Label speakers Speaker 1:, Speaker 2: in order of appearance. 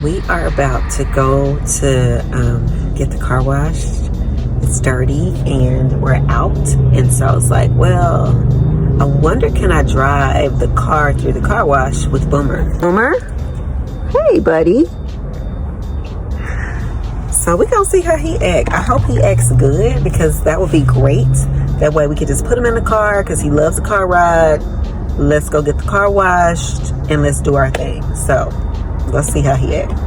Speaker 1: We are about to go to get the car washed. It's dirty and we're out. And so I was like, well, I wonder, can I drive the car through the car wash with Boomer? Boomer? Hey, buddy. So we're going to see how he acts. I hope he acts good, because that would be great. That way we could just put him in the car because he loves the car ride. Let's go get the car washed and let's do our thing. So let's see how he acts.